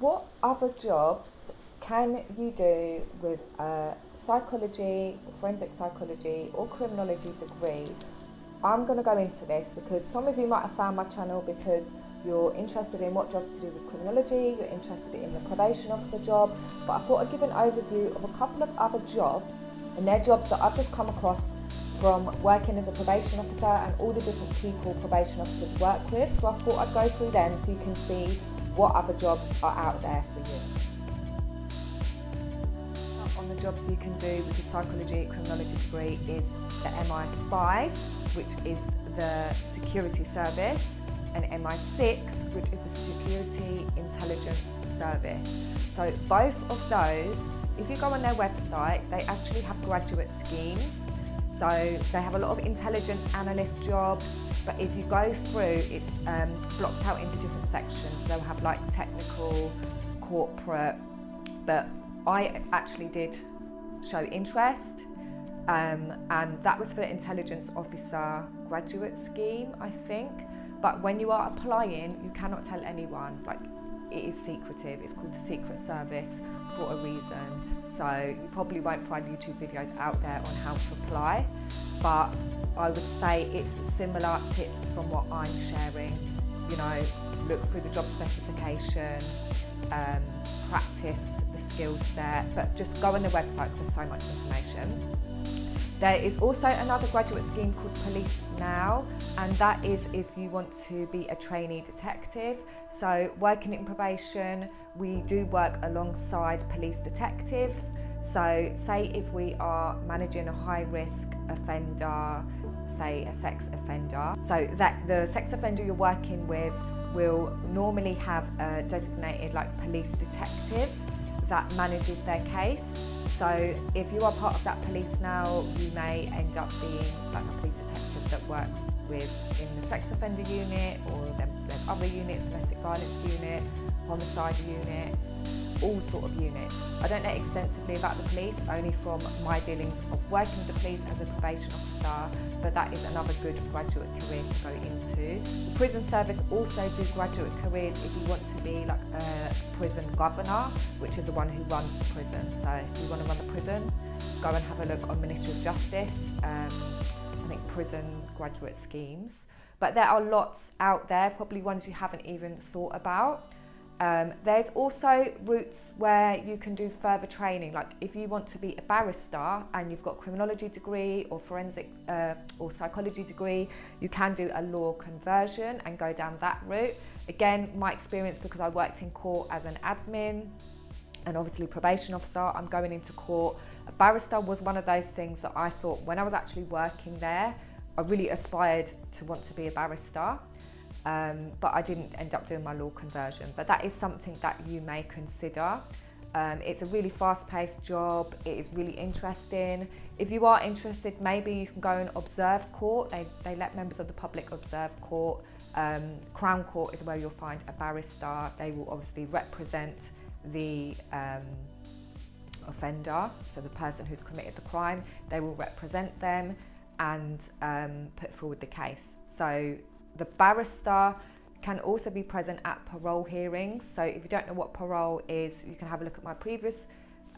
What other jobs can you do with a psychology, forensic psychology or criminology degree? I'm going to go into this because some of you might have found my channel because you're interested in what jobs to do with criminology, you're interested in the probation officer job, but I thought I'd give an overview of a couple of other jobs, and they're jobs that I've just come across from working as a probation officer and all the different people probation officers work with. So I thought I'd go through them so you can see what other jobs are out there for you. On the jobs you can do with the psychology criminology degree is the MI5, which is the security service, and MI6, which is the security intelligence service. So both of those, if you go on their website, they actually have graduate schemes. So they have a lot of intelligence analyst jobs, but if you go through, it's blocked out into different sections. They'll have like technical, corporate, but I actually did show interest, and that was for the intelligence officer graduate scheme, I think. But when you are applying, you cannot tell anyone, like it is secretive. It's called the secret service for a reason. So you probably won't find YouTube videos out there on how to apply, but I would say it's similar tips from what I'm sharing. You know, look through the job specification, practice the skill set, but just go on the website, there's so much information. There is also another graduate scheme called Police Now, and that is if you want to be a trainee detective. So working in probation, we do work alongside police detectives. So say if we are managing a high risk offender, say a sex offender, so that the sex offender you're working with will normally have a designated like police detective that manages their case. So if you are part of that Police Now, you may end up being like a police detective that works in the sex offender unit, or there's other units, domestic violence unit, homicide units, all sort of units. I don't know extensively about the police, only from my dealings of working with the police as a probation officer, but that is another good graduate career to go into. The prison service also do graduate careers if you want to be like a prison governor, which is the one who runs the prison. So if you want to run the prison, go and have a look on Ministry of Justice, I think prison graduate schemes. But there are lots out there, probably ones you haven't even thought about. There's also routes where you can do further training, like if you want to be a barrister and you've got a criminology degree or forensic or psychology degree, you can do a law conversion and go down that route. Again, my experience, because I worked in court as an admin and obviously probation officer, I'm going into court. A barrister was one of those things that I thought when I was actually working there, I really aspired to want to be a barrister. But I didn't end up doing my law conversion, but that is something that you may consider. It's a really fast-paced job, it is really interesting. If you are interested, maybe you can go and observe court. They let members of the public observe court. Crown Court is where you'll find a barrister. They will obviously represent the offender, so the person who's committed the crime. They will represent them and put forward the case. So the barrister can also be present at parole hearings. So if you don't know what parole is, you can have a look at my previous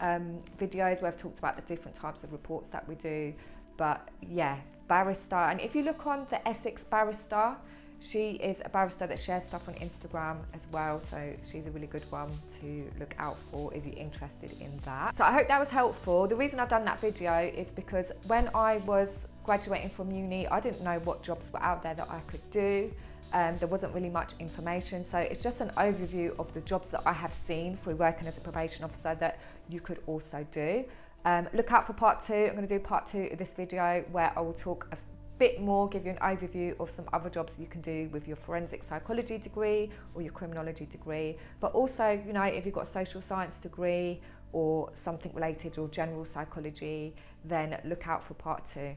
videos where I've talked about the different types of reports that we do. But yeah, barrister. And if you look on the Essex barrister, she is a barrister that shares stuff on Instagram as well. So she's a really good one to look out for if you're interested in that. So I hope that was helpful. The reason I've done that video is because when I was graduating from uni, I didn't know what jobs were out there that I could do. There wasn't really much information, so it's just an overview of the jobs that I have seen through working as a probation officer that you could also do. Look out for part 2. I'm going to do part 2 of this video where I will talk a bit more, give you an overview of some other jobs you can do with your forensic psychology degree or your criminology degree, but also, you know, if you've got a social science degree or something related or general psychology, then look out for part 2.